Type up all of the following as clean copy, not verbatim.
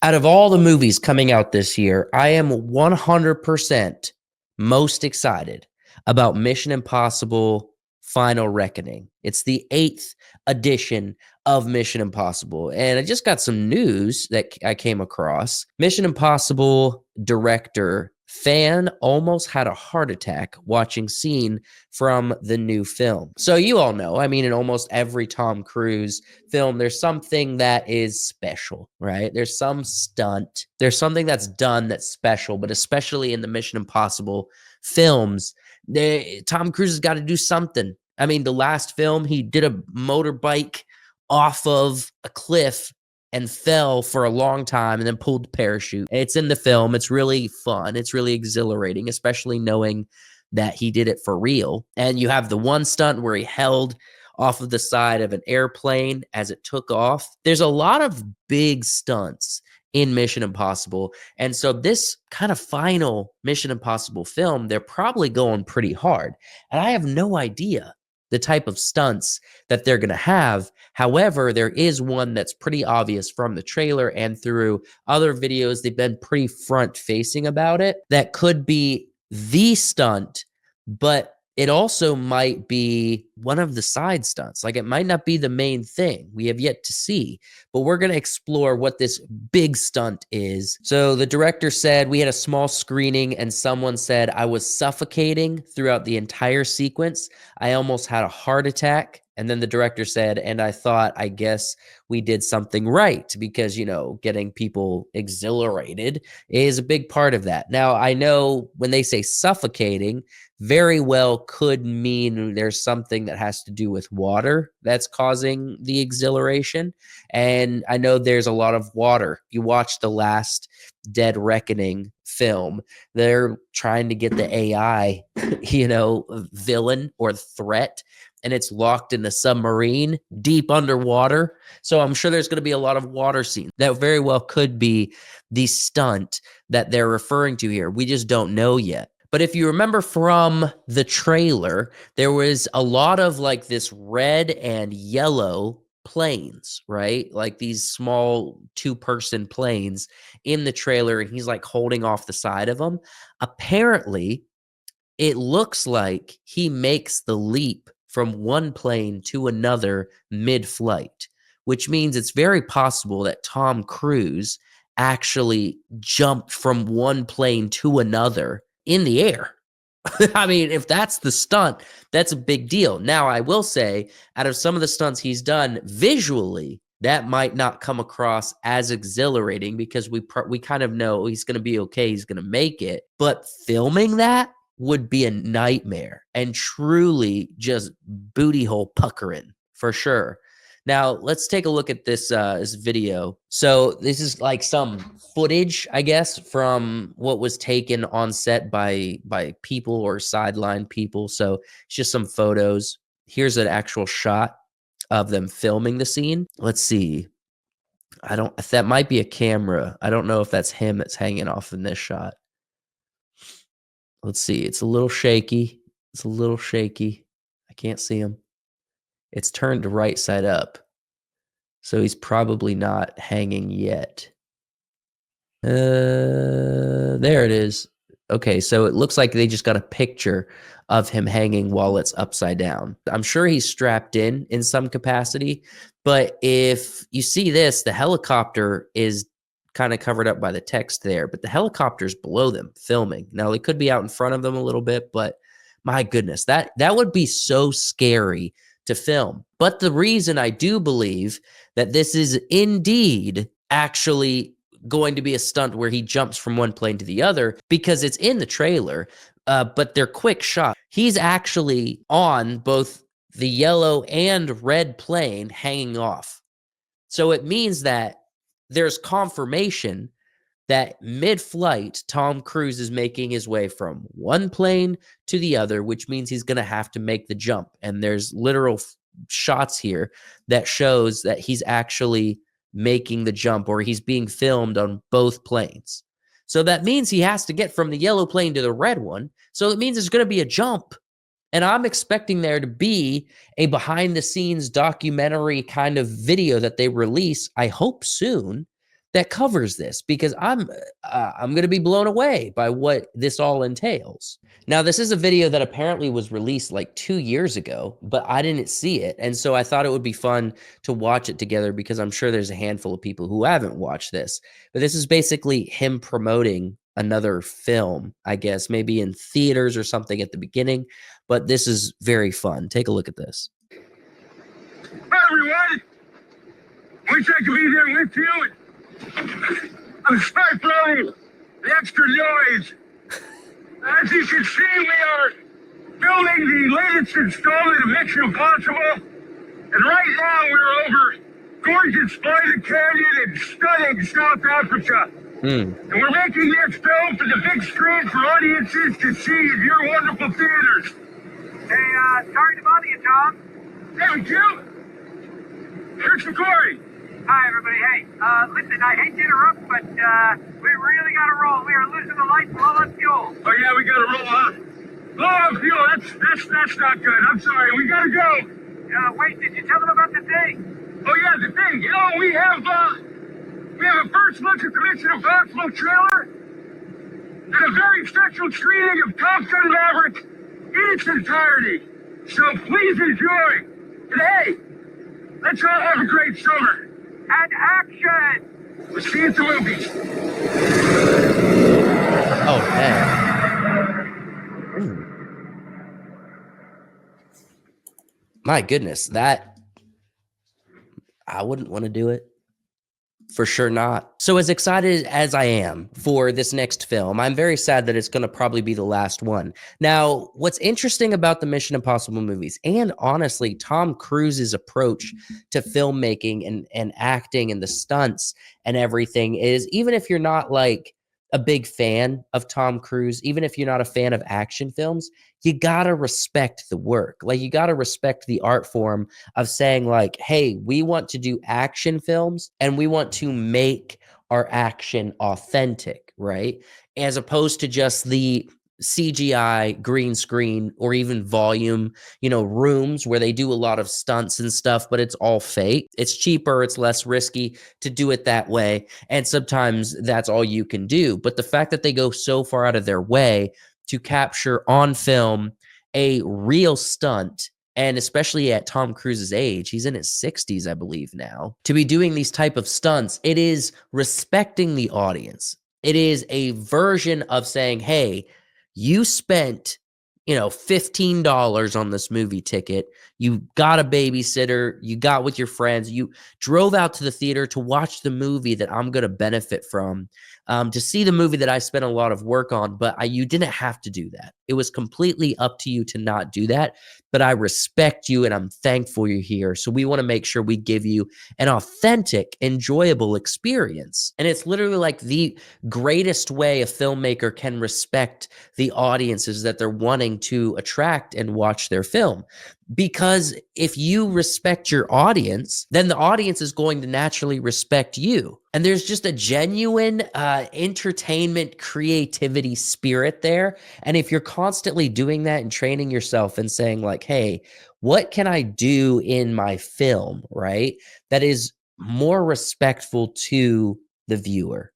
Out of all the movies coming out this year, I am 100% most excited about Mission Impossible Final Reckoning. It's the 8th edition of Mission Impossible. And I just got some news that I came across. Mission Impossible director fan almost had a heart attack watching scene from the new film. So you all know, I mean, in almost every Tom Cruise film, there's something that is special, right? There's some stunt, there's something that's done that's special, but especially in the Mission Impossible films, Tom Cruise has got to do something. I mean, the last film, he did a motorbike off of a cliff and fell for a long time and then pulled the parachute. It's in the film. It's really fun. It's really exhilarating, especially knowing that he did it for real. And you have the one stunt where he held off of the side of an airplane as it took off. There's a lot of big stunts in Mission Impossible. And so this kind of final Mission Impossible film, they're probably going pretty hard. And I have no idea the type of stunts that they're going to have. However, there is one that's pretty obvious from the trailer and through other videos. They've been pretty front facing about it. That could be the stunt, but it also might be one of the side stunts. Like, it might not be the main thing. We have yet to see, but we're going to explore what this big stunt is. So the director said, we had a small screening and someone said I was suffocating throughout the entire sequence. I almost had a heart attack. And then the director said, and I thought, I guess we did something right, because, you know, getting people exhilarated is a big part of that. Now, I know when they say suffocating, very well could mean there's something that has to do with water that's causing the exhilaration. And I know there's a lot of water. You watch the last Dead Reckoning film, they're trying to get the AI, villain or threat, and it's locked in a submarine deep underwater. So I'm sure there's going to be a lot of water scenes. That very well could be the stunt that they're referring to here. We just don't know yet. But if you remember from the trailer, there was a lot of like this red and yellow planes, right? Like these small 2-person planes in the trailer, and he's like holding off the side of them. Apparently, it looks like he makes the leap from one plane to another mid-flight, which means it's very possible that Tom Cruise actually jumped from one plane to another in the air. I mean, if that's the stunt, that's a big deal. Now, I will say, out of some of the stunts he's done visually, that might not come across as exhilarating, because we kind of know he's going to be okay, he's going to make it. But filming that would be a nightmare and truly just booty hole puckering for sure. Now, let's take a look at this video. So this is like some footage, I guess, from what was taken on set by people or sideline people. So it's just some photos. Here's an actual shot of them filming the scene. Let's see. That might be a camera. I don't know if that's him that's hanging off in this shot. Let's see. It's a little shaky. I can't see him. It's turned to right side up, so he's probably not hanging yet. There it is. Okay, so it looks like they just got a picture of him hanging while it's upside down. I'm sure he's strapped in some capacity, but if you see this, the helicopter is kind of covered up by the text there, but the helicopter's below them filming. Now, they could be out in front of them a little bit, but my goodness, that would be so scary to film. But the reason I do believe that this is indeed actually going to be a stunt where he jumps from one plane to the other, because it's in the trailer, but they're quick shots. He's actually on both the yellow and red plane hanging off. So it means that there's confirmation that mid-flight, Tom Cruise is making his way from one plane to the other, which means he's going to have to make the jump. And there's literal shots here that shows that he's actually making the jump, or he's being filmed on both planes. So that means he has to get from the yellow plane to the red one. So it means there's going to be a jump. And I'm expecting there to be a behind-the-scenes documentary kind of video that they release, I hope soon, that covers this because I'm going to be blown away by what this all entails. Now, this is a video that apparently was released like 2 years ago, but I didn't see it. And so I thought it would be fun to watch it together because I'm sure there's a handful of people who haven't watched this. But this is basically him promoting another film, I guess, maybe in theaters or something at the beginning. But this is very fun. Take a look at this. Hi, everyone. Wish I could be there with you. I'm sorry for all the extra noise. As you can see, we are filming the latest installment of Mission Impossible. And right now, we're over gorgeous Spider Canyon in stunning South Africa. And we're making this film for the big screen for audiences to see in your wonderful theaters. Hey, sorry to bother you, Tom. Hey, you? Here's the Corey. Hi, everybody. Hey, listen, I hate to interrupt, but we really got to roll. We are losing the lights, low on fuel. Oh, yeah, we got to roll, huh? Low on fuel, that's not good. I'm sorry, we got to go. Wait, did you tell them about the thing? Oh, yeah, the thing. You know, we have a first look at the Mission Impossible trailer and a very special screening of Top Gun Maverick in its entirety. So please enjoy. And hey, let's all have a great summer. And action! We'll see you at the movies. Oh, man. My goodness, that I wouldn't want to do it. For sure not. So as excited as I am for this next film, I'm very sad that it's going to probably be the last one. Now, what's interesting about the Mission Impossible movies, and honestly, Tom Cruise's approach to filmmaking and acting and the stunts and everything is, even if you're not like a big fan of Tom Cruise, even if you're not a fan of action films, you gotta respect the work. Like, you gotta respect the art form of saying like, hey, we want to do action films and we want to make our action authentic, right? As opposed to just the CGI green screen or even volume, rooms where they do a lot of stunts and stuff, but it's all fake. It's cheaper, it's less risky to do it that way. And sometimes that's all you can do. But the fact that they go so far out of their way to capture on film a real stunt, and especially at Tom Cruise's age, he's in his 60s, I believe now, to be doing these type of stunts, it is respecting the audience. It is a version of saying, hey, you spent, $15 on this movie ticket. You got a babysitter. You got with your friends. You drove out to the theater to watch the movie that I'm going to benefit from, to see the movie that I spent a lot of work on. But you didn't have to do that. It was completely up to you to not do that. But I respect you and I'm thankful you're here. So we want to make sure we give you an authentic, enjoyable experience. And it's literally like the greatest way a filmmaker can respect the audiences that they're wanting to attract and watch their film. Because if you respect your audience, then the audience is going to naturally respect you. And there's just a genuine entertainment, creativity spirit there. And if you're constantly doing that and training yourself and saying like, hey, what can I do in my film, right? That is more respectful to the viewer.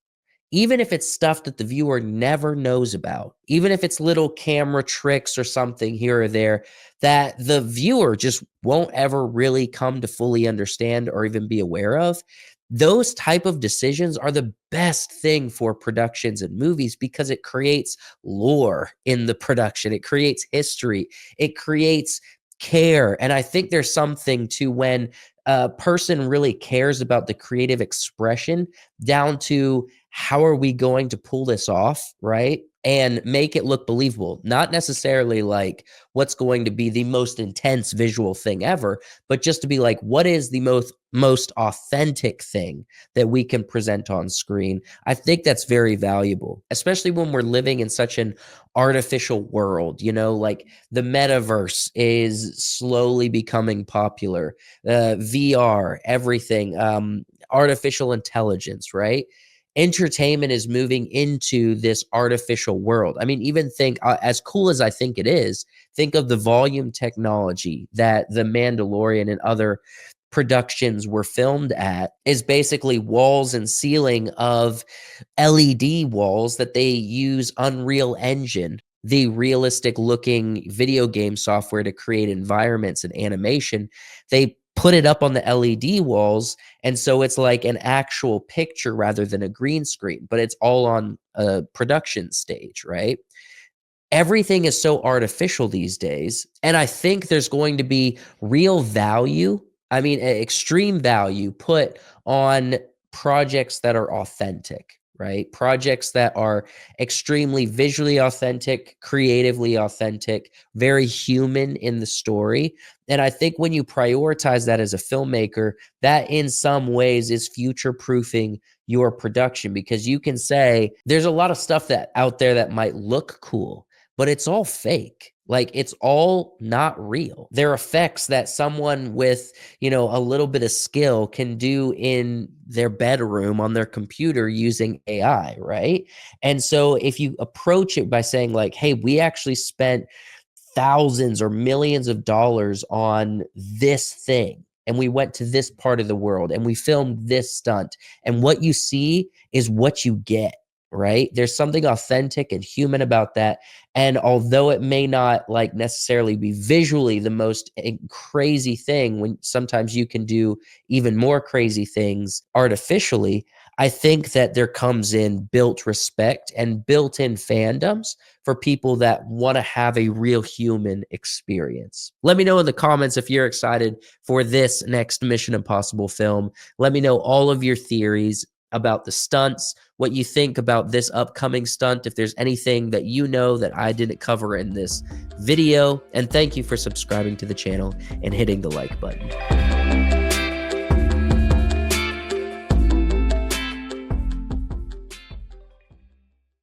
Even if it's stuff that the viewer never knows about, even if it's little camera tricks or something here or there that the viewer just won't ever really come to fully understand or even be aware of, those type of decisions are the best thing for productions and movies because it creates lore in the production. It creates history. It creates care. And I think there's something to when a person really cares about the creative expression down to how are we going to pull this off, right? And make it look believable. Not necessarily like what's going to be the most intense visual thing ever, but just to be like, what is the most authentic thing that we can present on screen? I think that's very valuable, especially when we're living in such an artificial world, like the metaverse is slowly becoming popular, VR, everything, artificial intelligence, right? Entertainment is moving into this artificial world. I mean, even think, as cool as I think it is, think of the volume technology that The Mandalorian and other productions were filmed at is basically walls and ceiling of LED walls that they use Unreal Engine, the realistic looking video game software, to create environments and animation. They put it up on the LED walls, and so it's like an actual picture rather than a green screen, but it's all on a production stage, right? Everything is so artificial these days, and I think there's going to be real value, I mean, extreme value put on projects that are authentic, right? Projects that are extremely visually authentic, creatively authentic, very human in the story. And I think when you prioritize that as a filmmaker, that in some ways is future proofing your production, because you can say there's a lot of stuff that out there that might look cool, but it's all fake. Like, it's all not real. They're effects that someone with, you know, a little bit of skill can do in their bedroom on their computer using AI, right? And so if you approach it by saying like, hey, we actually spent thousands or millions of dollars on this thing, and we went to this part of the world and we filmed this stunt, and what you see is what you get, right? There's something authentic and human about that. And although it may not like necessarily be visually the most crazy thing, when sometimes you can do even more crazy things artificially, I think that there comes in built respect and built-in fandoms for people that want to have a real human experience. Let me know in the comments if you're excited for this next Mission Impossible film. Let me know all of your theories about the stunts, what you think about this upcoming stunt, if there's anything that you know that I didn't cover in this video. And thank you for subscribing to the channel and hitting the like button.